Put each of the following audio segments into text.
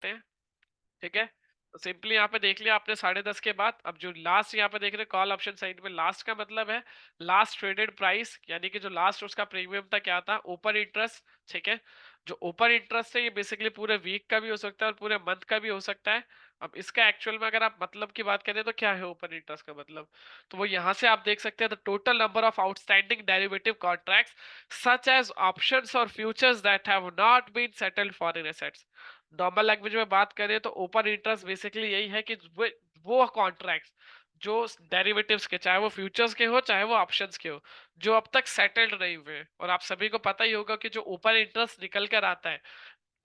सकते हैं, ठीक है। तो सिंपली यहाँ पे देख लिया आपने 10:30 के बाद। अब जो लास्ट यहाँ पे देख रहे हैं कॉल ऑप्शन साइड में, लास्ट का मतलब है लास्ट ट्रेडेड प्राइस, यानी कि जो लास्ट उसका प्रीमियम था क्या था, ओपन इंटरेस्ट, ठीक है। जो ओपन इंटरेस्ट है ये बेसिकली पूरे वीक का भी हो सकता है और पूरे मंथ का भी हो सकता है। अब इसका एक्चुअल में अगर आप मतलब की बात करें तो क्या है ओपन इंटरेस्ट का मतलब, तो वो यहाँ से आप देख सकते हैं the total number of outstanding derivative contracts such as options और futures that have not been settled foreign assets. Normal language में बात करें तो ओपन इंटरेस्ट बेसिकली यही है कि वो कॉन्ट्रैक्ट्स जो डेरिवेटिव्स के, चाहे वो फ्यूचर्स के हो चाहे वो ऑप्शंस के हो, जो अब तक सेटल्ड नहीं हुए। और आप सभी को पता ही होगा कि जो ओपन इंटरेस्ट निकल कर आता है,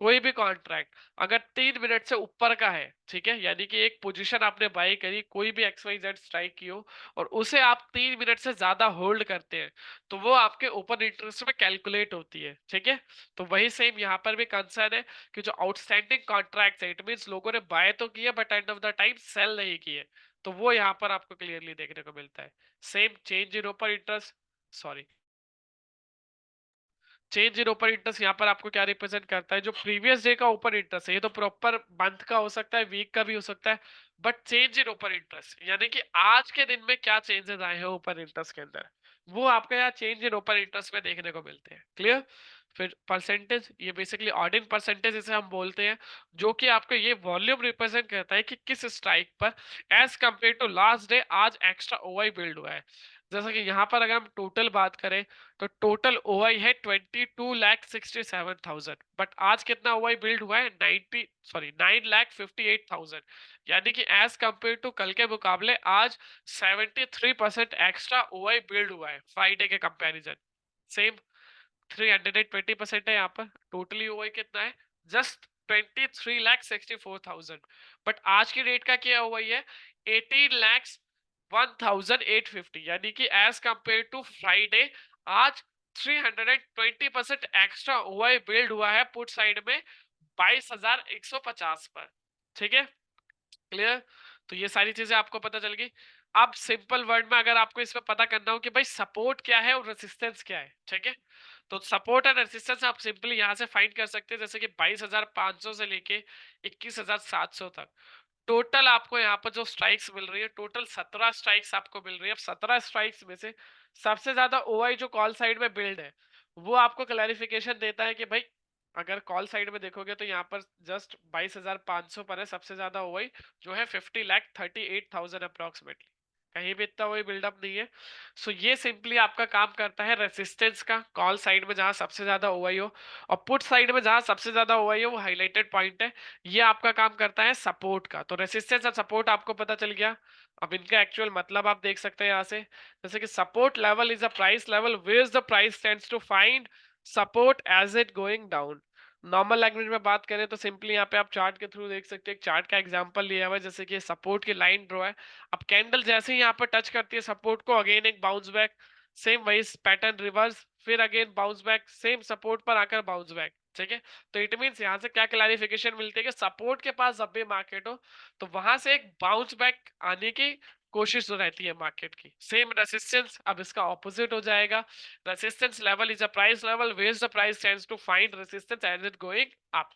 कोई भी कॉन्ट्रैक्ट अगर 3 मिनट से ऊपर का है, ठीक है, यानी कि एक पोजीशन आपने बाई करी, कोई भी एक्स वाई जेड स्ट्राइक की हो और उसे आप 3 मिनट से ज्यादा होल्ड करते हैं, तो वो आपके ओपन इंटरेस्ट में कैलकुलेट होती है, ठीक है। तो वही सेम यहाँ पर भी कंसर्न है कि जो आउटस्टैंडिंग कॉन्ट्रैक्ट है, इट मीन लोगों ने बाय तो किया but end of the time sell नहीं किए, तो वो यहाँ पर आपको क्लियरली देखने को मिलता है। Same change in open interest, sorry, change in open interest यहाँ पर आपको क्या रिप्रेजेंट करता है, जो प्रीवियस डे का ओपन इंटरेस्ट है, ये तो प्रॉपर मंथ का हो सकता है, वीक का भी हो सकता है, but change in open interest यानी कि आज के दिन में क्या चेंजेस आए हैं ओपन इंटरेस्ट के अंदर, वो आपको यहाँ चेंज इन ओपन इंटरेस्ट में देखने को मिलते हैं। क्लियर। फिर परसेंटेज, ये बेसिकली ऑर्डिंग परसेंटेज इसे हम बोलते हैं, जो कि आपको ये वॉल्यूम रिप्रेजेंट करता है कि किस स्ट्राइक पर as compare to last day आज एक्स्ट्रा ओआई बिल्ड हुआ है। जैसा कि यहाँ पर अगर हम टोटल बात करें तो टोटल ओआई है 22,67,000, बट आज कितना ओआई बिल्ड हुआ है 9,58,000, यानी कि एज कंपेयर टू कल के मुकाबले आज 73% एक्स्ट्रा ओआई बिल्ड हुआ है फ्राइडे के कंपैरिजन। सेम 320% है यहाँ पर। टोटली ओआई कितना है, जस्ट 23,64,000, बट आज की डेट का क्या ओआई है 18,01,850, यानी कि एज कंपेयर टू फ्राइडे आज 320% एक्स्ट्रा ओआई बिल्ड हुआ है पुट साइड में 22,150 पर, ठीक है। क्लियर। तो ये सारी चीजें आपको पता चल गई। अब सिंपल वर्ड में अगर आपको इसमें पता करना हो कि भाई सपोर्ट क्या है और रेसिस्टेंस क्या है, ठीक है, तो सपोर्ट एंड रेसिस्टेंस आप सिंपली यहां से फाइंड कर सकते हैं, जैसे कि 22,500 से लेके 21,700 तक टोटल आपको यहाँ पर जो स्ट्राइक्स मिल रही है, टोटल 17 स्ट्राइक्स आपको मिल रही है। अब 17 स्ट्राइक्स में से सबसे ज्यादा ओआई जो कॉल साइड में बिल्ड है, वो आपको क्लैरिफिकेशन देता है कि भाई अगर कॉल साइड में देखोगे तो यहाँ पर जस्ट 22,500 पर है सबसे ज्यादा ओआई, जो है 50,38,000 अप्रोक्सीमेटली, कहीं भी इतना वही बिल्डअप नहीं है। सो ये सिंपली आपका काम करता है रेसिस्टेंस का, कॉल साइड में जहां सबसे ज्यादा ओआई हो, और पुट साइड में जहां सबसे ज्यादा ओआई हो वो हाईलाइटेड पॉइंट है, ये आपका काम करता है सपोर्ट का। तो रेसिस्टेंस और सपोर्ट आपको पता चल गया। अब इनका एक्चुअल मतलब आप देख सकते हैं यहाँ से, जैसे कि support level is a price level where the price tends to find support as it going down. Normal language में बात करें तो सिंपली यहाँ पे आप चार्ट के थ्रू देख सकते हैं, एक चार्ट का एग्जांपल लिया हुआ है, जैसे कि सपोर्ट की लाइन ड्रॉ है। अब कैंडल जैसे ही यहाँ पर टच करती है सपोर्ट को, अगेन एक बाउंस बैक, सेम वही पैटर्न रिवर्स, फिर again bounce back, same support पर आकर बाउंस बैक, ठीक है। तो इट मीन्स यहाँ से क्या क्लैरिफिकेशन मिलती है कि सपोर्ट के पास जब भी मार्केट हो तो वहां से एक बाउंस बैक आने की कोशिश तो रहती है मार्केट की। सेम रेसिस्टेंस अब इसका ऑपोजिट हो जाएगा, resistance level is a price level where the price tends to find resistance as it going up.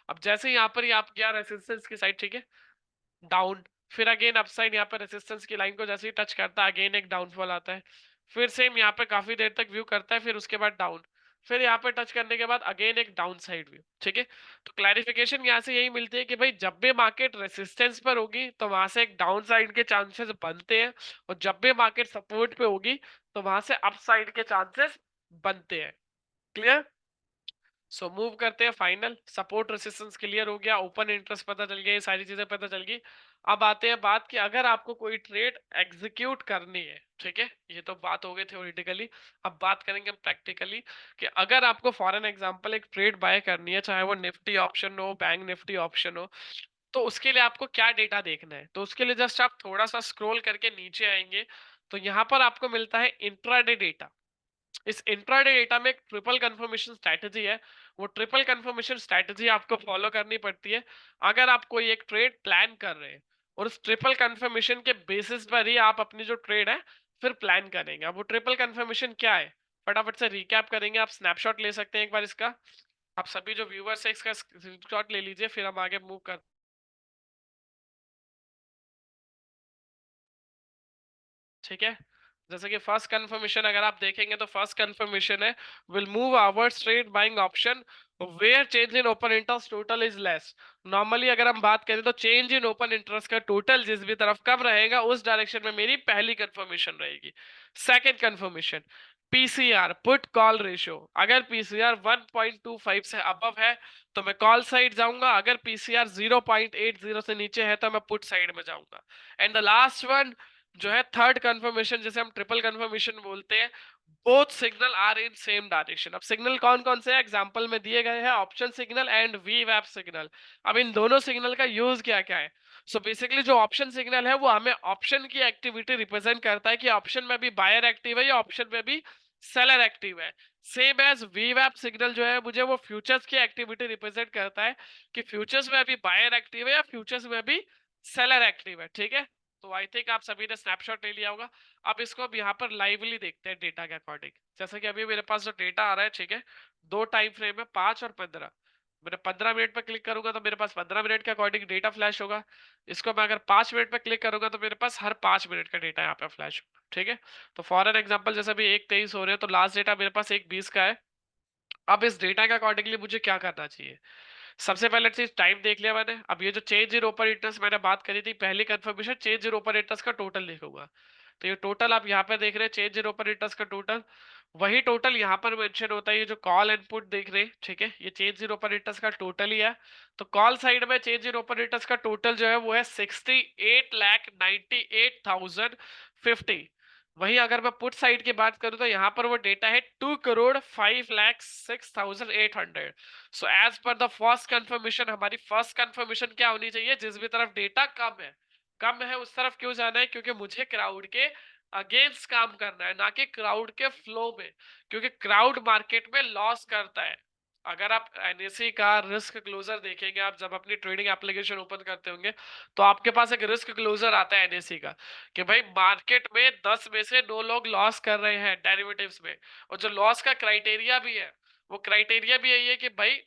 अब जैसे यहाँ पर ही आप गया रेसिस्टेंस की साइड, ठीक है, डाउन, फिर अगेन अपसाइड यहाँ पे रेसिस्टेंस की लाइन को जैसे ही टच करता है अगेन एक डाउनफॉल आता है, फिर सेम यहाँ पे काफी देर तक व्यू करता है, फिर उसके बाद डाउन, फिर यहाँ पे टच करने के बाद अगेन एक डाउन साइड व्यू, ठीक है। तो क्लैरिफिकेशन यहाँ से यही मिलती है कि भाई जब भी मार्केट रेसिस्टेंस पर होगी तो वहां से एक डाउन साइड के चांसेस बनते हैं, और जब भी मार्केट सपोर्ट पे होगी तो वहां से अप साइड के चांसेस बनते हैं। क्लियर। सो मूव करते हैं फाइनल, सपोर्ट रेसिस्टेंस क्लियर हो गया, ओपन इंटरेस्ट पता चल गया, ये सारी चीजें पता चल गई। अब आते हैं बात कि अगर आपको कोई ट्रेड एग्जीक्यूट करनी है, ठीक है, ये तो बात हो गई थ्योरेटिकली, अब बात करेंगे हम प्रैक्टिकली कि अगर आपको फॉर एन एग्जांपल एक ट्रेड बाय करनी है, चाहे वो निफ्टी ऑप्शन हो, बैंक निफ्टी ऑप्शन हो, तो उसके लिए आपको क्या डेटा देखना है, तो उसके लिए जस्ट आप थोड़ा सा स्क्रॉल करके नीचे आएंगे तो यहाँ पर आपको मिलता है इंट्राडे डेटा। इस इंट्राडे डेटा में एक ट्रिपल कंफर्मेशन स्ट्रेटजी है, वो ट्रिपल कंफर्मेशन स्ट्रेटजी आपको फॉलो करनी पड़ती है अगर आप कोई एक ट्रेड प्लान कर रहे हैं, और उस ट्रिपल कंफर्मेशन के बेसिस पर ही आप अपनी जो ट्रेड है फिर प्लान करेंगे। अब वो ट्रिपल कंफर्मेशन क्या है फटाफट से रिकैप करेंगे, आप स्नैपशॉट ले सकते हैं एक बार इसका। आप सभी जो व्यूवर्स है इसका स्क्रीनशॉट ले लीजिए, फिर हम आगे मूव कर। ठीक है, जैसे कि फर्स्ट कंफर्मेशन अगर आप देखेंगे तो फर्स्ट कंफर्मेशन है will move our straight buying option where change in open interest total is less. Normally अगर हम बात करें तो चेंज इन ओपन इंटरेस्ट का टोटल जिस भी तरफ कम रहेगा उस डायरेक्शन में मेरी पहली कंफर्मेशन रहेगी। Second confirmation PCR put call ratio, अगर पीसीआर 1.25 से अबव है तो मैं कॉल साइड जाऊंगा, अगर पीसीआर 0.80 से नीचे है तो मैं पुट साइड में जाऊंगा। एंड द लास्ट वन जो है थर्ड कंफर्मेशन, जैसे हम ट्रिपल कंफर्मेशन बोलते हैं, both signal are in same direction. अब सिग्नल कौन कौन से एग्जांपल में दिए गए हैं, ऑप्शन सिग्नल एंड वी वैप सिग्नल। अब इन दोनों सिग्नल का यूज क्या क्या है? सो बेसिकली जो ऑप्शन सिग्नल है वो हमें ऑप्शन की एक्टिविटी रिप्रेजेंट करता है कि ऑप्शन में भी बायर एक्टिव है या ऑप्शन में भी सेलर एक्टिव है। सेम एज वी वैप सिग्नल जो है मुझे वो फ्यूचर्स की एक्टिविटी रिप्रेजेंट करता है कि फ्यूचर्स में भी बायर एक्टिव है या फ्यूचर्स में भी सेलर एक्टिव है। ठीक है, तो आई थिंक आप सभी ने स्नैपशॉट ले लिया होगा। अब इसको अब यहाँ पर लाइवली देखते हैं डेटा के अकॉर्डिंग। जैसे कि अभी मेरे पास जो डेटा आ रहा है, ठीक है, दो टाइम फ्रेम है 5 और 15। मैंने 15 मिनट पर क्लिक करूंगा तो मेरे पास 15 मिनट के अकॉर्डिंग डेटा फ्लैश होगा। इसको मैं अगर 5 मिनट पर क्लिक करूंगा तो मेरे पास हर 5 मिनट का डेटा यहाँ पे फ्लैश होगा। ठीक है, तो फॉर एन एग्जाम्पल जैसे अभी 1:23 हो रहे हैं तो लास्ट डेटा मेरे पास 1:20 का है। अब इस डेटा के अकॉर्डिंगली मुझे क्या करना चाहिए? सबसे पहले चीज टाइम देख लिया मैंने। अब ये जो चेंज इन ओपन इंटरेस्ट मैंने बात करी थी, पहली conformation change in open interest का टोटल लिखूंगा। तो ये टोटल आप यहाँ पे देख रहे हैं चेंज इन ओपन इंटरेस्ट का टोटल, वही टोटल यहाँ पर मेंशन होता है। ये जो कॉल इनपुट देख रहे हैं, ठीक है, ये चेंज इन ओपन इंटरेस्ट का टोटल ही है। तो कॉल साइड में चेंज इन ओपन इंटरेस्ट का टोटल जो है वो है 68,98,050। वहीं अगर मैं पुट साइड की बात करूं तो यहाँ पर वो डेटा है 2,05,06,800। So as per the first confirmation, हमारी फर्स्ट कंफर्मेशन क्या होनी चाहिए? जिस भी तरफ डेटा कम है उस तरफ क्यों जाना है? क्योंकि मुझे क्राउड के अगेंस्ट काम करना है, ना कि क्राउड के फ्लो में, क्योंकि क्राउड मार्केट में लॉस करता है। अगर आप एनएससी का रिस्क क्लोजर देखेंगे, आप जब अपनी ट्रेडिंग एप्लीकेशन ओपन करते होंगे तो आपके पास एक रिस्क क्लोजर आता है एनएससी का कि भाई मार्केट में 10 में से 9 लोग लॉस कर रहे हैं डेरिवेटिव्स में। और जो लॉस का क्राइटेरिया भी है, वो क्राइटेरिया भी यही है कि भाई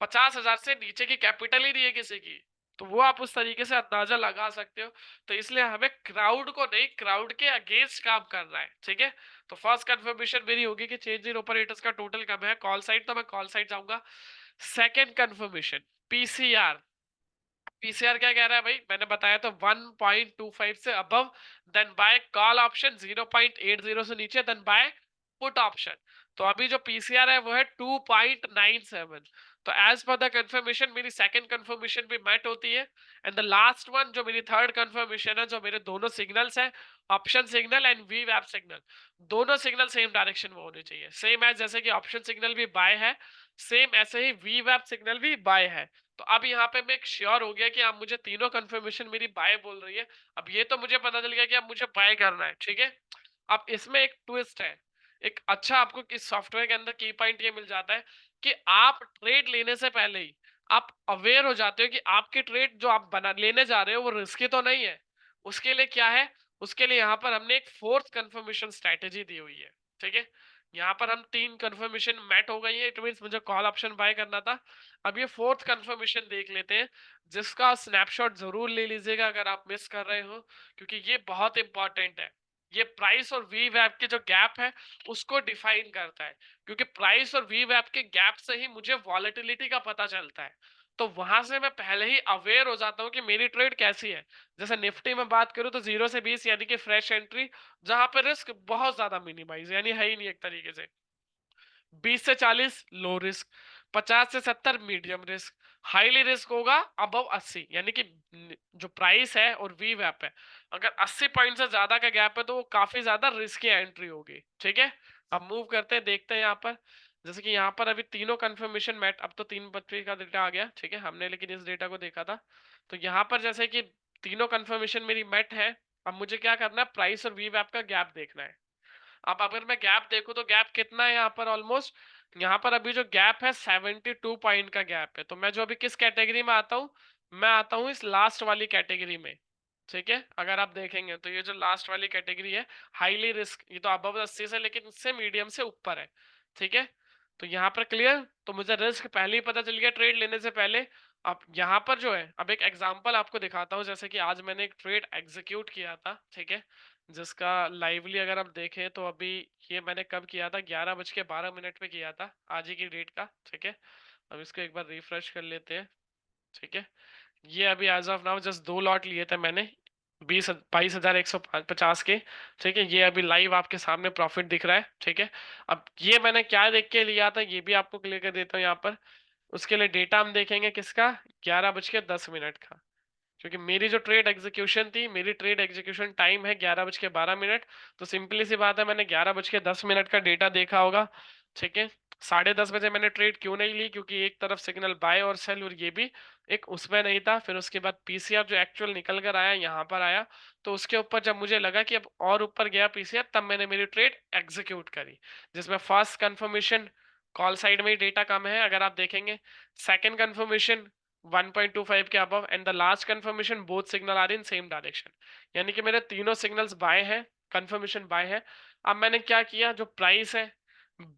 50,000 से नीचे की कैपिटल ही नहीं है किसी की। तो वो आप उस तरीके से अंदाजा लगा सकते हो। तो इसलिए हमें क्राउड को नहीं, क्राउड के अगेंस्ट काम करना है। ठीक है, तो फर्स्ट कंफर्मेशन मेरी होगी कि चेंज इन ऑपरेटर्स का टोटल कम है कॉल साइड, तो मैं कॉल साइड जाऊंगा। Second confirmation PCR. पीसीआर क्या कह रहा है भाई? मैंने बताया तो 1.25 से above, then buy call option 0.80 से नीचे, देन बाय पुट ऑप्शन। तो अभी जो पीसीआर है वो है 2.97। तो एज पर द कंफर्मेशन मेरी सेकंड कंफर्मेशन भी मैट होती है। एंड द लास्ट वन जो मेरी थर्ड कंफर्मेशन है, जो मेरे दोनों सिग्नल्स है, ऑप्शन सिग्नल एंड वी वैप सिग्नल, दोनों सिग्नल सेम डायरेक्शन में होने चाहिए। सेम एज जैसे कि ऑप्शन सिग्नल भी बाय है, सेम ऐसे ही वी वैप सिग्नल भी बाय है। तो अब यहाँ पे मैं एक श्योर हो गया कि अब मुझे तीनों कंफर्मेशन मेरी बाय बोल रही है। अब ये तो मुझे पता चल गया कि अब मुझे बाय करना है। ठीक है, अब इसमें एक ट्विस्ट है। एक अच्छा आपको इस सॉफ्टवेयर के अंदर की पॉइंट ये मिल जाता है कि आप ट्रेड लेने से पहले ही आप अवेयर हो जाते हो कि आपकी ट्रेड जो आप बना लेने जा रहे हो वो रिस्की तो नहीं है। उसके लिए क्या है? उसके लिए यहाँ पर हमने एक फोर्थ कंफर्मेशन स्ट्रेटेजी दी हुई है। ठीक है, यहाँ पर हम तीन कंफर्मेशन मैट हो गई है, इट मींस मुझे कॉल ऑप्शन बाय करना था। अब ये फोर्थ कंफर्मेशन देख लेते हैं, जिसका स्नैपशॉट जरूर ले लीजिएगा अगर आप मिस कर रहे हो, क्योंकि ये बहुत इंपॉर्टेंट है। ये प्राइस और वी वैप के जो गैप है उसको डिफाइन करता है, क्योंकि प्राइस और वी वैप के गैप से ही मुझे वॉलेटिलिटी का पता चलता है। तो वहां से मैं पहले ही अवेयर हो जाता हूँ कि मेरी ट्रेड कैसी है। जैसे निफ्टी में बात करूँ तो 0 से 20 यानी कि फ्रेश एंट्री, जहां पर रिस्क बहुत ज्यादा मिनिमाइज यानी है ही नहीं एक तरीके से। 20 से 40 लो रिस्क, 50 से 70 मीडियम रिस्क, हाईली रिस्क होगा अबव 80, यानी कि जो प्राइस है और वी वैप है, अगर 80 पॉइंट से ज्यादा का गैप है तो वो काफी ज्यादा रिस्की एंट्री होगी। ठीक है, अब मूव करते हैं, देखते हैं यहाँ पर। जैसे कि यहाँ पर अभी तीनों कंफर्मेशन मैट, अब तो 3 बजे का डेटा आ गया। ठीक है, हमने लेकिन इस डेटा को देखा था। तो यहाँ पर जैसे कि तीनों कंफर्मेशन मेरी मैट है, अब मुझे क्या करना है? प्राइस और वी वैप का गैप देखना है। अब अगर मैं गैप देखूं तो गैप कितना है यहाँ पर? ऑलमोस्ट यहाँ पर अभी जो गैप है 72 पॉइंट का गैप है। तो मैं जो अभी किस कैटेगरी में आता हूँ? मैं आता हूँ इस लास्ट वाली कैटेगरी में। ठीक है, अगर आप देखेंगे तो ये जो लास्ट वाली कैटेगरी है हाईली रिस्क, ये तो अबव 80 से लेकिन इससे मीडियम से ऊपर है। ठीक है, तो यहाँ पर क्लियर, तो मुझे रिस्क पहले ही पता चल गया ट्रेड लेने से पहले। अब यहाँ पर जो है, अब एक एग्जांपल आपको दिखाता हूँ, जैसे कि आज मैंने एक ट्रेड एग्जीक्यूट किया था, ठीक है, जिसका लाइवली अगर हम देखें तो अभी ये मैंने कब किया था, 11:12 पे किया था, आज ही की डेट का, ठीक है। अब इसको एक बार रिफ्रेश कर लेते हैं, ठीक है। ये अभी as of now just 2 lot लिए थे मैंने, 22,150 के, ठीक है। ये अभी लाइव आपके सामने प्रॉफिट दिख रहा है, ठीक है। अब ये मैंने क्या देख के लिया था, ये भी आपको क्लियर कर देता हूँ यहाँ पर। उसके लिए डेटा हम देखेंगे किसका, 11:10 का, क्योंकि मेरी जो ट्रेड एग्जीक्यूशन थी, मेरी ट्रेड एग्जीक्यूशन टाइम है 11:12। तो सिंपली सी बात है, मैंने 11:10 का डेटा देखा होगा, ठीक है। 10:30 बजे मैंने ट्रेड क्यों नहीं ली, क्योंकि एक तरफ सिग्नल बाय और सेल, और ये भी एक उसमें नहीं था। फिर उसके बाद पीसीआर जो एक्चुअल निकल कर आया यहाँ पर आया, तो उसके ऊपर जब मुझे लगा कि अब और ऊपर गया पीसीआर, तब मैंने मेरी ट्रेड एग्जीक्यूट करी, जिसमें फर्स्ट कंफर्मेशन कॉल साइड में ही डेटा कम है अगर आप देखेंगे, सेकंड कंफर्मेशन 1.25 के above, and the last confirmation both signal are in same direction, यानी कि मेरे तीनों सिग्नल्स बाय हैं, कंफर्मेशन बाय है। अब मैंने क्या किया, जो प्राइस है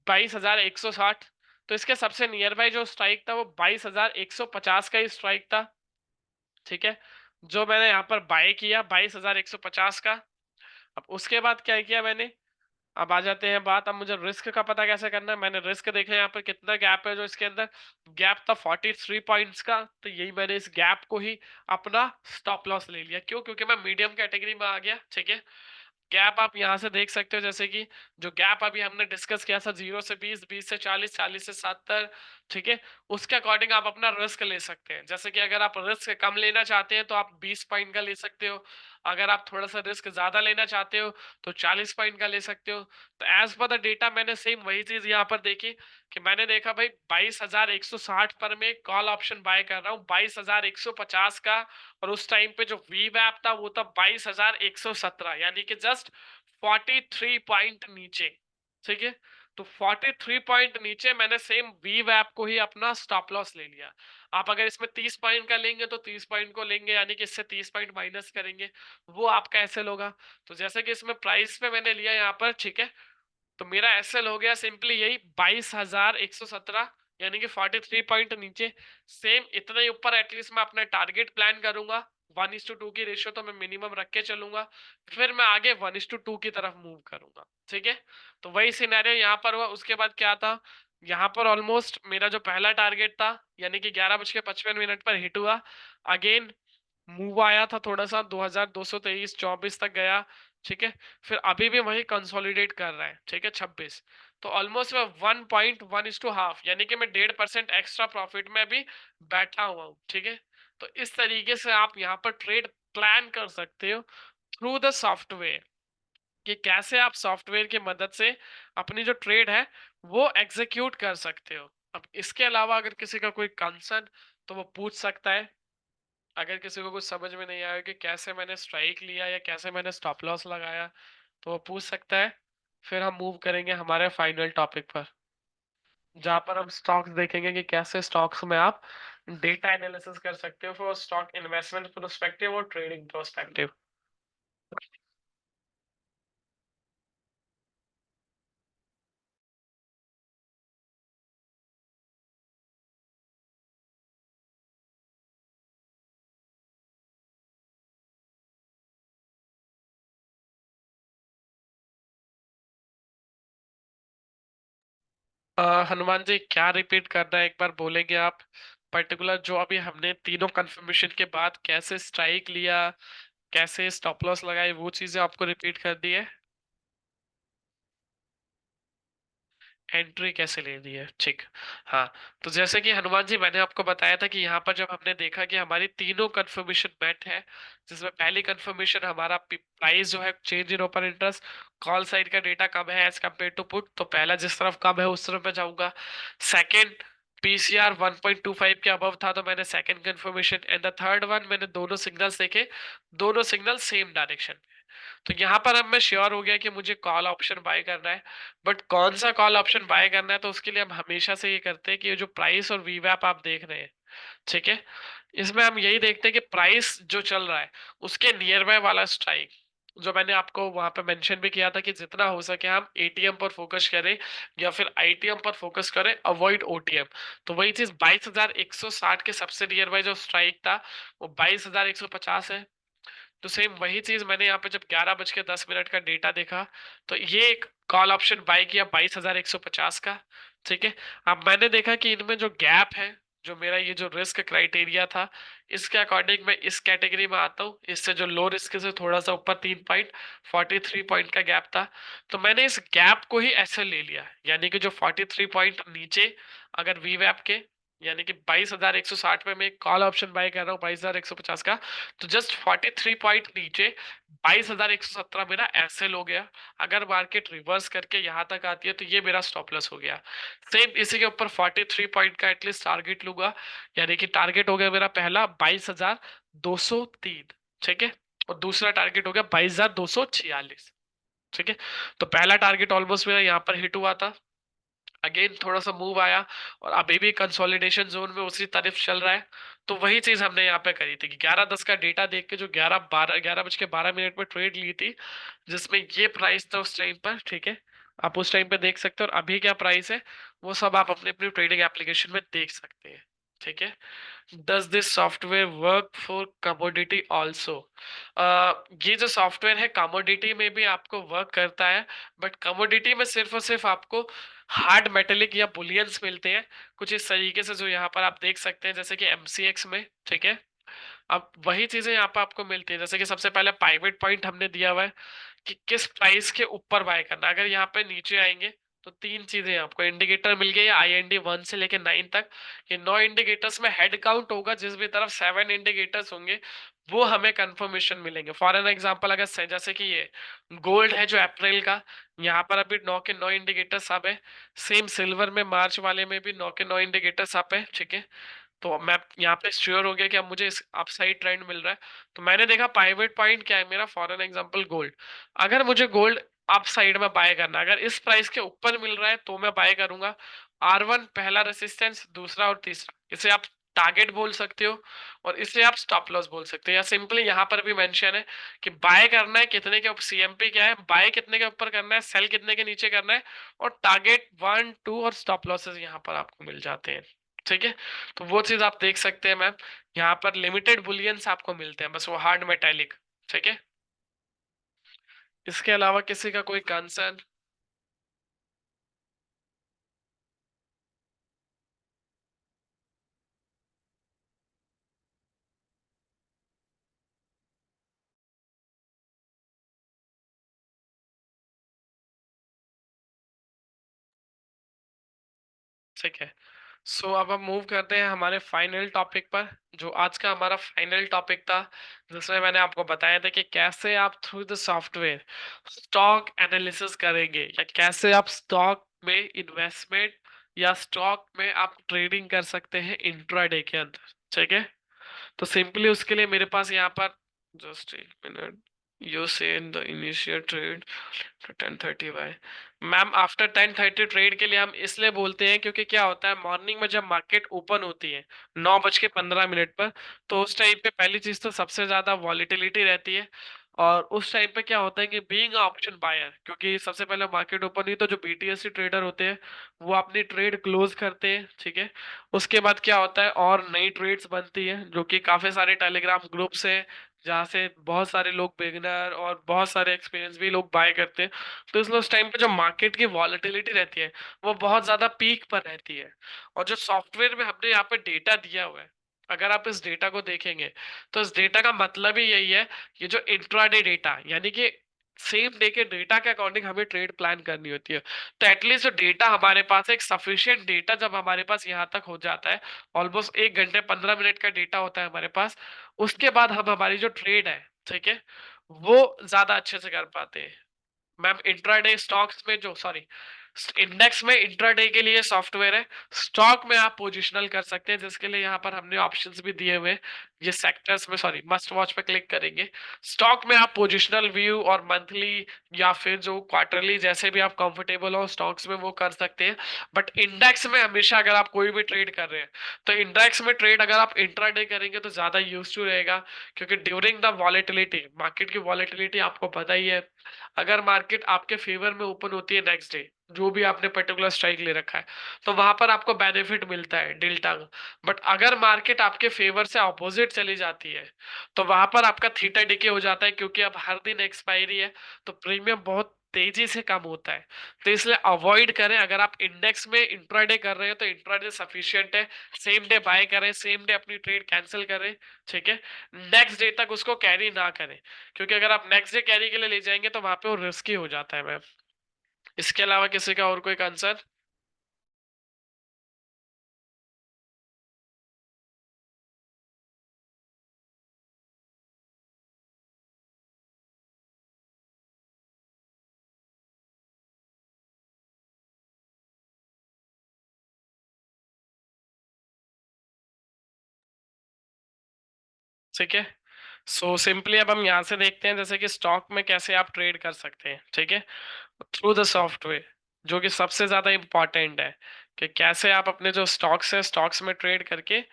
22,160, तो इसके सबसे नियर बाय जो स्ट्राइक था वो 22,150 का ही स्ट्राइक था, ठीक है, जो मैंने यहाँ पर बाय किया 22,150 का। अब उसके बाद क्या किया मैंने, अब आ जाते हैं बात, अब मुझे रिस्क का पता कैसे करना है। मैंने रिस्क देखा यहाँ पर कितना गैप है, जो इसके अंदर गैप था 43 पॉइंट्स का, तो यही मैंने इस गैप को ही अपना स्टॉप लॉस ले लिया। क्यों, क्योंकि मैं मीडियम कैटेगरी में आ गया, ठीक है। गैप आप यहाँ से देख सकते हो, जैसे कि जो गैप अभी हमने डिस्कस किया था 0 से 20, 20 से 40, 40 से 70, ठीक है, उसके अकॉर्डिंग आप अपना रिस्क ले सकते हैं। जैसे कि अगर आप रिस्क कम लेना चाहते हैं तो आप 20 पॉइंट का ले सकते हो, अगर आप थोड़ा सा रिस्क ज्यादा लेना चाहते हो तो 40 पॉइंट का ले सकते हो। तो एज पर द डेटा मैंने सेम वही चीज यहाँ पर देखी, कि मैंने देखा भाई 22,160 पर मैं कॉल ऑप्शन बाय कर रहा हूँ 22,150 का, और उस टाइम पे जो वी वैप था वो था 22,117, यानी कि जस्ट 43 पॉइंट नीचे, ठीक है। तो 43 पॉइंट नीचे मैंने सेम वी वैप को ही अपना स्टॉप लॉस ले लिया। आप अगर इसमें 30 पॉइंट का लेंगे तो 30 पॉइंट को लेंगे, यानी कि इससे 30 पॉइंट माइनस करेंगे, वो आपका एसएल होगा। तो जैसे कि इसमें प्राइस पे मैंने लिया यहाँ पर, ठीक है, तो मेरा एसएल हो गया सिंपली यही 22,117, यानी कि 43 पॉइंट नीचे। सेम इतना ही ऊपर एटलीस्ट मैं अपना टारगेट प्लान करूंगा, 1:2 की रेशियो तो मैं मिनिमम रख के चलूंगा, फिर मैं आगे 1:2 की तरफ मूव करूंगा, ठीक है। तो वही सिनेरियो यहाँ पर हुआ। उसके बाद क्या था, यहाँ पर ऑलमोस्ट मेरा जो पहला टारगेट था, यानी कि 11:55 पर हिट हुआ, अगेन मूव आया था थोड़ा सा, 2223-24 तक गया, ठीक है। फिर अभी भी वही कंसोलिडेट कर रहा है, ठीक है, 26। तो ऑलमोस्ट मैं 1.1:1/2, यानी कि मैं 1.5% एक्स्ट्रा प्रॉफिट में भी बैठा हुआ हूँ, ठीक है। तो इस तरीके से आप यहाँ पर ट्रेड प्लान कर सकते हो थ्रू द सॉफ्टवेयर, कि कैसे आप सॉफ्टवेयर की मदद से अपनी जो ट्रेड है वो एग्जीक्यूट कर सकते हो। अब इसके अलावा अगर किसी का कोई कंसर्न तो वो पूछ सकता है। अगर किसी को कुछ समझ में नहीं आया कि कैसे मैंने स्ट्राइक लिया या कैसे मैंने स्टॉप लॉस लगाया, तो वो पूछ सकता है। फिर हम मूव करेंगे हमारे फाइनल टॉपिक पर, जहाँ पर हम स्टॉक्स देखेंगे कि कैसे स्टॉक्स में आप डेटा एनालिसिस कर सकते हो फॉर स्टॉक इन्वेस्टमेंट प्रोस्पेक्टिव और ट्रेडिंग प्रोस्पेक्टिव। हनुमान जी क्या रिपीट करना है, एक बार बोलेंगे आप? पर्टिकुलर जो अभी हमने तीनों कंफर्मेशन के बाद कैसे स्ट्राइक लिया, कैसे स्टॉप लॉस लगाई, वो चीजें आपको रिपीट कर दी है। एंट्री कैसे ले ली है, ठीक। हाँ, तो जैसे कि हनुमान जी मैंने आपको बताया था कि यहाँ पर जब हमने देखा कि हमारी तीनों कंफर्मेशन मैच है, जिसमें पहली कंफर्मेशन हमारा प्राइस जो है change in open interest, call side का डेटा कम है एज कम्पेयर टू पुट, तो पहला जिस तरफ कम है उस तरफ मैं जाऊंगा। सेकेंड, पीसीआर 1.25 के अबव था, तो मैंने second confirmation, and the third one मैंने दोनों सिग्नल्स देखे, दोनों सिग्नल सेम डायरेक्शन। तो यहाँ पर अब मैं श्योर हो गया कि मुझे कॉल ऑप्शन बाय करना है। बट कौन सा कॉल ऑप्शन बाय करना है, तो उसके लिए हम हमेशा से ये करते हैं कि ये जो प्राइस और वीवैप आप देख रहे हैं, ठीक है, इसमें हम यही देखते हैं कि प्राइस जो चल रहा है उसके नियर बाय वाला स्ट्राइक, जो मैंने आपको वहां पे मेंशन भी किया था कि जितना हो सके हम एटीएम पर फोकस करें या फिर आईटीएम पर फोकस करें, अवॉइड ओटीएम। तो वही चीज 22,160 के सबसे नियर बाय जो स्ट्राइक था वो 22,150 है। तो सेम वही चीज मैंने यहाँ पे जब 11:10 का डेटा देखा, तो ये एक कॉल ऑप्शन बाय किया 22,150 का। ठीक है। अब मैंने देखा कि इनमें जो गैप है, जो मेरा ये जो रिस्क क्राइटेरिया था, इसके अकॉर्डिंग मैं इस कैटेगरी में आता हूँ। इससे जो लो रिस्क से थोड़ा सा ऊपर 3.43 पॉइंट का गैप था, तो मैंने इस गैप को ही ऐसे ले लिया। यानी कि जो 43 पॉइंट नीचे अगर वीवैप के, यानी कि 22,160 में मैं एक कॉल ऑप्शन बाय कर रहा हूँ 22,150 का, तो जस्ट 43 पॉइंट नीचे 22,117 मेरा एसएल हो गया। अगर मार्केट रिवर्स करके यहाँ तक आती है तो ये मेरा स्टॉप लॉस हो गया। सेम इसी के ऊपर 43 पॉइंट का एटलीस्ट टारगेट लूंगा। यानी कि टारगेट हो गया मेरा पहला 22,203। ठीक है। और दूसरा टारगेट हो गया 22,246। ठीक है। तो पहला टारगेट ऑलमोस्ट मेरा यहाँ पर हिट हुआ था। अगेन थोड़ा सा मूव आया और अभी भी कंसोलिडेशन जोन में उसी तरफ चल रहा है। तो वही चीज हमने यहाँ पे करी थी कि 11:10 का डेटा देख के जो 11:12 में ट्रेड ली थी, जिसमें ये प्राइस था उस टाइम पर। ठीक है। आप उस टाइम पे देख सकते हो और अभी क्या प्राइस है वो सब आप अपने अपनी ट्रेडिंग एप्लीकेशन में देख सकते हैं। ठीक है। Does this software work for commodity also? ये जो सॉफ्टवेयर है कमोडिटी में भी आपको वर्क करता है, बट कमोडिटी में सिर्फ और सिर्फ आपको हार्ड मेटेलिक या बुलियंस मिलते हैं कुछ इस तरीके से, जो यहाँ पर आप देख सकते हैं जैसे कि एमसीएक्स में। ठीक है। अब वही चीजें यहाँ पर आपको मिलती है, जैसे कि सबसे पहले पाइवेट पॉइंट हमने दिया हुआ है कि किस प्राइस के ऊपर बाय करना। अगर यहाँ पे नीचे आएंगे तो तीन चीजें आपको इंडिकेटर मिल गई, IND 1 से लेके 9 तक। ये 9 इंडिकेटर्स में हेड काउंट होगा, जिस भी तरफ 7 इंडिकेटर्स होंगे वो हमें कंफर्मेशन मिलेंगे। फॉर एन एग्जांपल अगर जैसे कि ये गोल्ड है जो अप्रैल का, यहाँ पर अभी 9 के 9 इंडिकेटर्स आप है। सेम सिल्वर में मार्च वाले में भी 9 के 9 इंडिकेटर्स आप है। ठीक है। तो मैं यहाँ पे श्योर हो गया कि अब मुझे इस अपसाइड ट्रेंड मिल रहा है। तो मैंने देखा पाइवेट पॉइंट क्या है मेरा, फॉर एन एग्जांपल गोल्ड। अगर मुझे गोल्ड अप साइड में बाय करना, अगर इस प्राइस के ऊपर मिल रहा है तो मैं बाय करूंगा। R1 पहला रेसिस्टेंस, दूसरा और तीसरा, इसे आप टारगेट बोल सकते हो और इसे आप स्टॉप लॉस बोल सकते हो। या सिंपली यहाँ पर भी मेंशन है कि बाय करना है कितने के ऊपर, CMP क्या है, बाय कितने के ऊपर करना है, सेल कितने के नीचे करना है, और टारगेट 1 2 और स्टॉप लॉसेस यहाँ पर आपको मिल जाते हैं। ठीक है। तो वो चीज आप देख सकते हैं मैम। यहाँ पर लिमिटेड बुलियंस आपको मिलते हैं, बस वो हार्ड मेटेलिक। ठीक है। इसके अलावा किसी का कोई कंसर्न? ठीक है। सो अब हम मूव करते हैं हमारे फाइनल टॉपिक पर, जो आज का हमारा फाइनल टॉपिक था, जिसमें मैंने आपको बताया था कि कैसे आप through the software stock analysis करेंगे, या कैसे आप स्टॉक में इन्वेस्टमेंट या स्टॉक में आप ट्रेडिंग कर सकते हैं इंट्राडे के अंदर। ठीक है। तो सिंपली उसके लिए मेरे पास यहाँ पर, जस्ट एक मिनट, यू से इन द इनिशियल ट्रेड तो 10:30 बाय, मैम आफ्टर 10:30 ट्रेड के लिए हम इसलिए बोलते हैं क्योंकि क्या होता है मॉर्निंग में जब मार्केट ओपन होती है 9:15 पर, तो उस टाइम पे पहली चीज तो सबसे ज्यादा वॉलिटिलिटी रहती है। और उस टाइम पे क्या होता है कि बीइंग ऑप्शन बायर, क्योंकि सबसे पहले मार्केट ओपन हुई तो जो BTC ट्रेडर होते हैं वो अपनी ट्रेड क्लोज करते हैं। ठीक है। उसके बाद क्या होता है और नई ट्रेड्स बनती है, जो कि काफी सारे टेलीग्राम ग्रुप्स है जहाँ से बहुत सारे लोग बिगिनर और बहुत सारे एक्सपीरियंस भी लोग बाय करते हैं। तो इसलिए उस टाइम पे जो मार्केट की वॉलेटिलिटी रहती है वो बहुत ज्यादा पीक पर रहती है। और जो सॉफ्टवेयर में हमने यहाँ पे डेटा दिया हुआ है, अगर आप इस डेटा को देखेंगे तो इस डेटा का मतलब ही यही है, ये जो इंट्राडे डेटा, यानी कि सेम डे के डेटा के अकॉर्डिंग हमें ट्रेड प्लान करनी होती है। तो एटलीस्ट जो डेटा हमारे पास है, एक सफिशियंट डेटा जब हमारे पास यहाँ तक हो जाता है, ऑलमोस्ट 1 घंटे 15 मिनट का डेटा होता है हमारे पास, उसके बाद हम हमारी जो ट्रेड है, ठीक है, वो ज्यादा अच्छे से कर पाते हैं। मैम इंट्राडे स्टॉक्स में जो, सॉरी, इंडेक्स में इंट्राडे के लिए सॉफ्टवेयर है, स्टॉक में आप पोजिशनल कर सकते हैं, जिसके लिए यहाँ पर हमने ऑप्शंस भी दिए हुए हैं। ये सेक्टर्स में, सॉरी, मस्ट वॉच पे क्लिक करेंगे। स्टॉक में आप पोजिशनल व्यू और मंथली या फिर जो क्वार्टरली, जैसे भी आप कंफर्टेबल हो स्टॉक्स में, वो कर सकते हैं। बट इंडेक्स में हमेशा अगर आप कोई भी ट्रेड कर रहे हैं, तो इंडेक्स में ट्रेड अगर आप इंट्राडे करेंगे तो ज्यादा यूज टू रहेगा, क्योंकि ड्यूरिंग द वॉलेटिलिटी, मार्केट की वॉलेटिलिटी आपको पता ही है, अगर मार्केट आपके फेवर में ओपन होती है नेक्स्ट डे, जो भी आपने पर्टिकुलर स्ट्राइक ले रखा है, तो वहां पर आपको बेनिफिट मिलता है डेल्टा का। बट अगर मार्केट आपके फेवर से अपोजिट चली जाती है, तो वहां पर आपका थीटा डिके हो जाता है, क्योंकि अब हर दिन एक्सपायरी है, तो प्रीमियम बहुत तेजी से कम होता है। तो इसलिए अवॉइड करें। अगर आप इंडेक्स में इंट्राडे कर रहे हो तो इंट्राडे सफिशिएंट है, सेम डे बाय करें, सेम डे अपनी ट्रेड कैंसिल करें, ठीक है। नेक्स्ट डे तक उसको कैरी ना करें, क्योंकि अगर आप नेक्स्ट डे कैरी के लिए ले जाएंगे तो वहां पे वो रिस्की हो जाता है मैम। इसके अलावा किसी का और कोई कंसर्न? ठीक है। सो सिंपली अब हम यहाँ से देखते हैं, जैसे कि स्टॉक में कैसे आप ट्रेड कर सकते हैं, ठीक है, थ्रू द सॉफ्टवेयर, जो कि सबसे ज्यादा इंपॉर्टेंट है, कि कैसे आप अपने जो स्टॉक्स है, स्टॉक्स में ट्रेड करके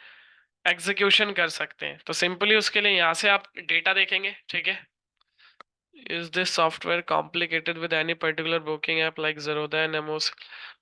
एग्जीक्यूशन कर सकते हैं। तो सिंपली उसके लिए यहाँ से आप डेटा देखेंगे, ठीक है। Is this software complicated with any particular booking app like Zerodha and Amos?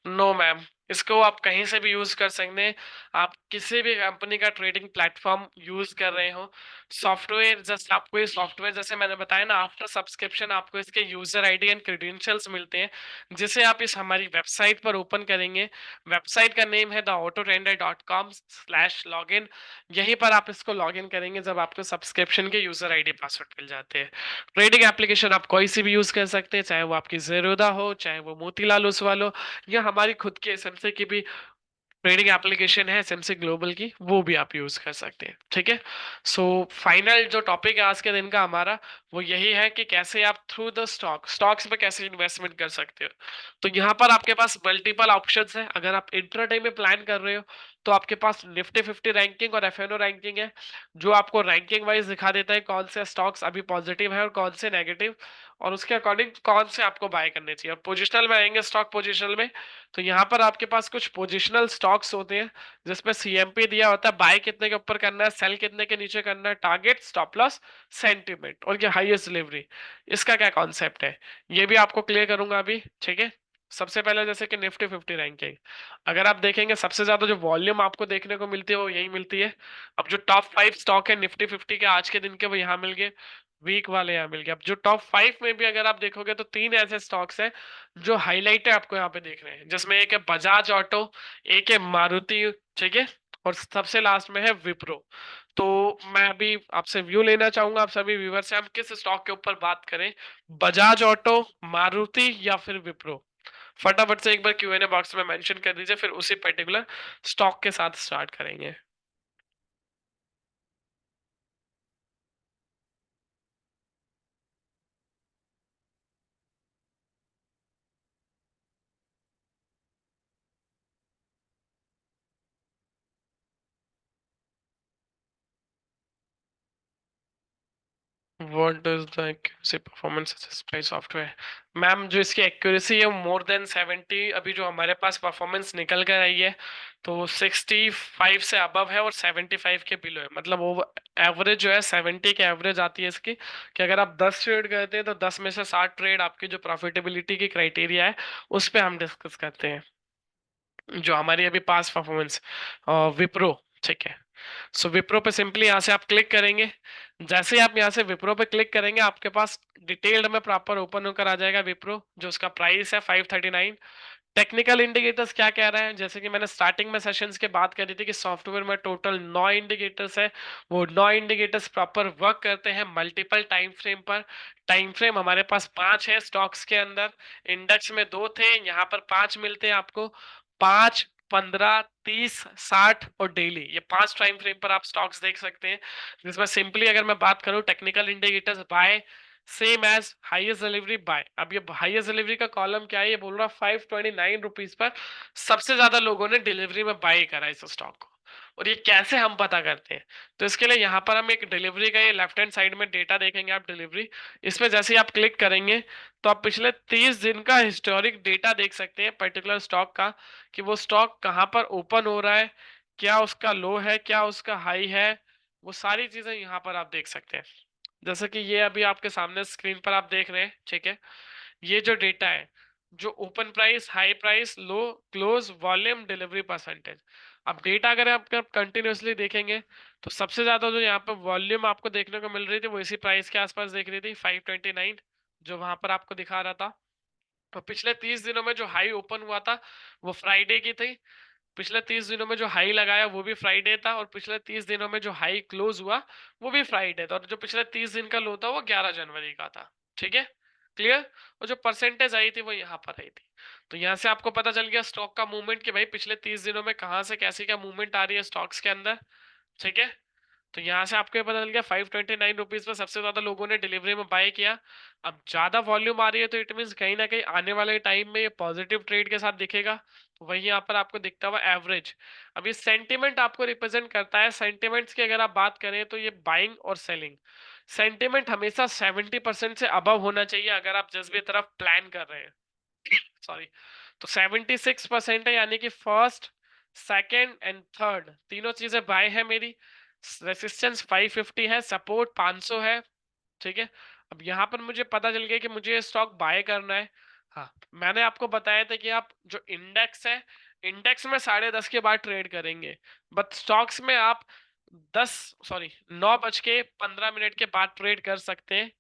No ma'am, इसको आप कहीं से भी यूज कर सकते हैं। आप किसी भी कंपनी का ट्रेडिंग प्लेटफॉर्म यूज कर रहे हो, सॉफ्टवेयर जस्ट आपको ये सॉफ्टवेयर, जैसे मैंने बताया ना, आफ्टर सब्सक्रिप्शन आपको इसके यूजर आईडी एंड क्रेडेंशियल्स मिलते हैं, जिसे आप इस हमारी वेबसाइट पर ओपन करेंगे। वेबसाइट का नेम है theautotrader.com/login। यहीं पर आप इसको लॉगिन करेंगे जब आपको सब्सक्रिप्शन के यूजर आईडी पासवर्ड मिल जाते हैं। ट्रेडिंग एप्लीकेशन आप कोई सी भी यूज कर सकते हैं, चाहे वो आपकी जेरोदा हो, चाहे वो मोतीलाल ओसवाल हो, या हमारी खुद की एसएमसी की भी ट्रेडिंग एप्लीकेशन है, एसएमसी ग्लोबल की, वो भी आप यूज कर सकते हैं, ठीक है। सो फाइनल जो टॉपिक है आज के दिन का हमारा, वो यही है कि कैसे आप थ्रू द स्टॉक्स में कैसे इन्वेस्टमेंट कर सकते हो। तो यहाँ पर आपके पास मल्टीपल ऑप्शंस है। अगर आप इंट्राडे में प्लान कर रहे हो, तो आपके पास निफ्टी 50 रैंकिंग और एफएनओ रैंकिंग है, जो आपको रैंकिंग वाइज दिखा देता है कौन से स्टॉक्स अभी पॉजिटिव है और कौन से नेगेटिव, और उसके अकॉर्डिंग कौन से आपको बाय करने चाहिए। और पोजिशनल में आएंगे, स्टॉक पोजिशनल में, तो यहाँ पर आपके पास कुछ पोजिशनल स्टॉक्स होते हैं, जिसमें सीएमपी दिया होता है, बाय कितने के ऊपर करना है, सेल कितने के नीचे करना है, टारगेट, स्टॉप लॉस, सेंटिमेंट और ये हाईएस्ट डिलीवरी। इसका क्या कॉन्सेप्ट है, ये भी आपको क्लियर करूंगा अभी, ठीक है। सबसे पहले जैसे कि निफ्टी 50 रैंकिंग, अगर आप देखेंगे सबसे ज्यादा जो वॉल्यूम आपको देखने को मिलती है वो यही मिलती है। अब जो टॉप 5 स्टॉक है निफ्टी 50 के आज के दिन के, वो यहाँ मिल गए, वीक वाले यहाँ मिल गए। अब जो टॉप 5 में भी अगर आप देखोगे तो 3 ऐसे स्टॉक्स है जो हाईलाइट है, आपको यहाँ पे देख रहे हैं, जिसमें एक है बजाज ऑटो, एक है मारुति, ठीक है, और सबसे लास्ट में है विप्रो। तो मैं अभी आपसे व्यू लेना चाहूंगा, आप सभी व्यूअर से, हम किस स्टॉक के ऊपर बात करें, बजाज ऑटो, मारुति या फिर विप्रो? फटाफट से एक बार क्यूएनए बॉक्स में मेंशन कर दीजिए, फिर उसी पर्टिकुलर स्टॉक के साथ स्टार्ट करेंगे। What is the accuracy performance by software? Ma'am, जो इसकी एक्यूरेसी है मोर देन 70, अभी जो हमारे पास परफॉर्मेंस निकल कर आई है, तो 65 से अबव है और 75 के बिलो है। मतलब वो एवरेज जो है 70 के एवरेज आती है इसकी, कि अगर आप 10 ट्रेड करते हैं तो 10 में से 7 ट्रेड आपकी जो प्रॉफिटेबिलिटी की क्राइटेरिया है, उस पे हम डिस्कस करते हैं। जो हमारी अभी पास परफॉर्मेंस, विप्रो, ठीक है। सो विप्रो पे सिंपली यहाँ से आप क्लिक करेंगे। जैसे ही आप यहाँ से विप्रो पे क्लिक करेंगे, आपके पास डिटेल्ड में प्रॉपर ओपन होकर आ जाएगा विप्रो, जो उसका प्राइस है 539। टेक्निकल इंडिकेटर्स क्या कह रहे हैं, जैसे कि मैंने स्टार्टिंग में सेशंस के बात करी थी कि सॉफ्टवेयर में टोटल 9 इंडिकेटर्स है। वो 9 इंडिकेटर्स प्रॉपर वर्क करते हैं मल्टीपल टाइम फ्रेम पर। टाइम फ्रेम हमारे पास 5 है स्टॉक्स के अंदर, इंडेक्स में 2 थे, यहाँ पर 5 मिलते हैं आपको। 5, 15, 30, 60 और डेली, ये 5 टाइम फ्रेम पर आप स्टॉक्स देख सकते हैं। जिसमें सिंपली अगर मैं बात करूं technical indicators buy, same as highest delivery buy. अब ये हाईएस्ट डिलीवरी का कॉलम क्या है, ये बोल रहा 529 रुपीज पर सबसे ज्यादा लोगों ने डिलीवरी में बाय करा इस स्टॉक को। और ये कैसे हम पता करते हैं, तो इसके लिए यहाँ पर हम एक डिलीवरी का ये लेफ्ट हैंड साइड में डेटा देखेंगे आप, डिलीवरी। इसमें जैसे ही आप क्लिक करेंगे तो आप पिछले 30 दिन का हिस्टोरिक डेटा देख सकते हैं पर्टिकुलर स्टॉक का, कि वो स्टॉक कहाँ पर ओपन हो रहा है, क्या उसका लो है, क्या उसका हाई है, वो सारी चीजें यहाँ पर आप देख सकते हैं। जैसे कि ये अभी आपके सामने स्क्रीन पर आप देख रहे हैं, ठीक है। ये जो डेटा है, जो ओपन प्राइस, हाई प्राइस, लो, क्लोज, वॉल्यूम, डिलीवरी परसेंटेज। अब डेटा अगर आप कंटिन्यूअसली देखेंगे तो सबसे ज्यादा जो यहाँ पर वॉल्यूम आपको देखने को मिल रही थी वो इसी प्राइस के आसपास देख रही थी, 529, जो वहां पर आपको दिखा रहा था। तो पिछले 30 दिनों में जो हाई ओपन हुआ था वो फ्राइडे की थी, पिछले 30 दिनों में जो हाई लगाया वो भी फ्राइडे था, और पिछले 30 दिनों में जो हाई क्लोज हुआ वो भी फ्राइडे था, और जो पिछले 30 दिन का लो था वो 11 जनवरी का था। ठीक है, क्लियर। और जो परसेंटेज आई थी वो यहाँ पर आई थी। तो यहाँ से आपको पता चल गया स्टॉक का मूवमेंट, कि भाई पिछले 30 दिनों में कहाँ से कैसी क्या मूवमेंट आ रही है स्टॉक्स के अंदर। ठीक है, तो यहाँ से आपको ये पता चल गया 529 रुपीज में सबसे ज्यादा लोगों ने डिलीवरी में बाय किया। अब ज्यादा वॉल्यूम आ रही है तो इट मीन कहीं ना कहीं आने वाले टाइम में ये पॉजिटिव ट्रेड के साथ दिखेगा। तो वही यहाँ पर आपको दिखता हुआ एवरेज। अब ये सेंटिमेंट आपको रिप्रेजेंट करता है। सेंटिमेंट्स की अगर आप बात करें तो ये बाइंग और सेलिंग। सेंटिमेंट हमेशा 70% से अबव होना चाहिए अगर आप जिस भी तरफ प्लान कर रहे हैं। सॉरी, तो 76% है, यानी कि फर्स्ट, सेकंड एंड थर्ड तीनों चीजें बाय है मेरी। रेसिस्टेंस 550 है, सपोर्ट 500 है। ठीक है, अब यहाँ पर मुझे पता चल गया कि मुझे स्टॉक बाय करना है। हाँ, मैंने आपको बताया था कि आप जो इंडेक्स है, इंडेक्स में 10:30 के बाद ट्रेड करेंगे, बट स्टॉक्स में आप 9:15 के बाद ट्रेड कर सकते हैं।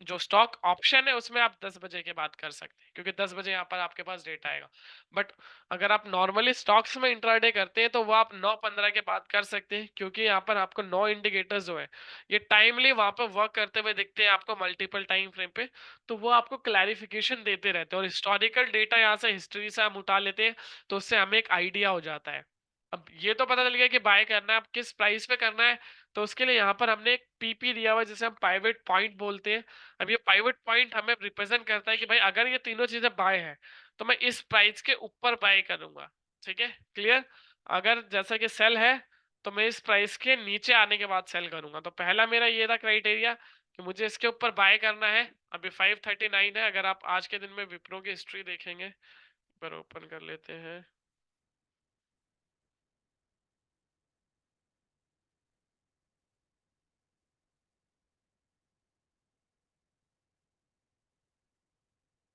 जो स्टॉक ऑप्शन है उसमें आप 10 बजे के बाद कर सकते हैं, क्योंकि 10 बजे यहाँ पर आपके पास डेटा आएगा। बट अगर आप नॉर्मली स्टॉक्स में इंट्राडे करते हैं तो वो आप 9:15 के बाद कर सकते हैं, क्योंकि यहाँ पर आपको 9 इंडिकेटर्स जो है ये टाइमली वहां पर वर्क करते हुए दिखते हैं आपको मल्टीपल टाइम फ्रेम पे। तो वो आपको क्लैरिफिकेशन देते रहते हैं, और हिस्टोरिकल डेटा यहाँ से, हिस्ट्री से हम उठा लेते हैं, तो उससे हमें एक आइडिया हो जाता है। अब ये तो पता चल गया कि बाय करना है, अब किस प्राइस पे करना है। तो उसके लिए यहाँ पर हमने एक पीपी दिया हुआ है, जिसे हम पाइवेट पॉइंट बोलते हैं। अब ये पाइवेट पॉइंट हमें रिप्रेजेंट करता है कि भाई अगर ये तीनों चीजें बाय है तो मैं इस प्राइस के ऊपर बाय करूंगा। ठीक है, क्लियर। अगर जैसा कि सेल है तो मैं इस प्राइस के नीचे आने के बाद सेल करूंगा। तो पहला मेरा ये था क्राइटेरिया कि मुझे इसके ऊपर बाय करना है। अभी 539 है, अगर आप आज के दिन में विप्रो की हिस्ट्री देखेंगे, पर ओपन कर लेते हैं।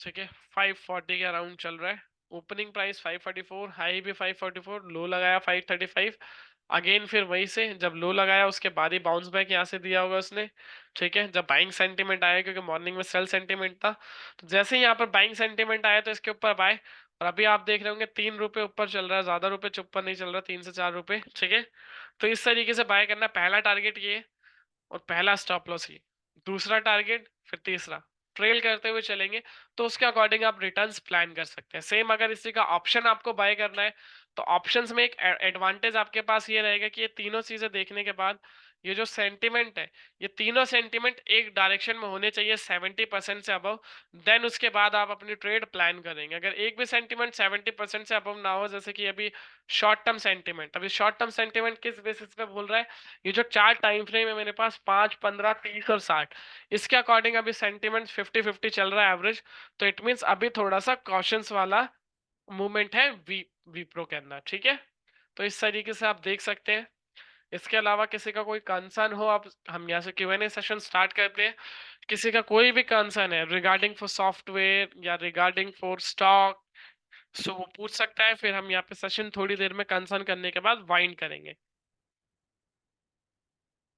ठीक है, 540 के अराउंड चल रहा है। ओपनिंग प्राइस 544, हाई भी 544, लो लगाया 535। अगेन फिर वही से जब लो लगाया उसके बाद ही बाउंस बैक यहाँ से दिया होगा उसने। ठीक है, जब बाइंग सेंटीमेंट आया, क्योंकि मॉर्निंग में सेल सेंटीमेंट था, तो जैसे ही यहाँ पर बाइंग सेंटीमेंट आया तो इसके ऊपर बाय। और अभी आप देख रहे होंगे 3 रुपए ऊपर चल रहा है, ज्यादा रुपए ऊपर नहीं चल रहा, 3 से 4 रुपए। ठीक है, तो इस तरीके से बाय करना। पहला टारगेट ये और पहला स्टॉप लॉस ही, दूसरा टारगेट, फिर तीसरा। ट्रेल करते हुए चलेंगे तो उसके अकॉर्डिंग आप रिटर्न्स प्लान कर सकते हैं। सेम अगर इसी का ऑप्शन आपको बाय करना है तो ऑप्शंस में एक एडवांटेज आपके पास ये रहेगा कि ये तीनों चीजें देखने के बाद ये जो सेंटिमेंट है, ये तीनों सेंटिमेंट एक डायरेक्शन में होने चाहिए 70% से अबव। देन उसके बाद आप अपनी ट्रेड प्लान करेंगे। अगर एक भी सेंटिमेंट 70% से अबव ना हो, जैसे कि अभी शॉर्ट टर्म सेंटिमेंट, अभी शॉर्ट टर्म सेंटिमेंट किस बेसिस पे बोल रहा है, ये जो चार टाइम फ्रेम है मेरे पास 5, 15, 30 और 60, इसके अकॉर्डिंग अभी सेंटिमेंट 50-50 चल रहा है एवरेज। तो इट मीन्स अभी थोड़ा सा कॉशंस वाला मूवमेंट है विप्रो के अंदर। ठीक है, तो इस तरीके से आप देख सकते हैं। इसके अलावा किसी का कोई कंसर्न हो, आप हम यहाँ से Q&A सेशन स्टार्ट करते हैं। किसी का कोई भी कंसर्न है रिगार्डिंग फॉर सॉफ्टवेयर या रिगार्डिंग फॉर स्टॉक, सो वो पूछ सकता है, फिर हम यहाँ पे सेशन थोड़ी देर में कंसर्न करने के बाद वाइंड करेंगे।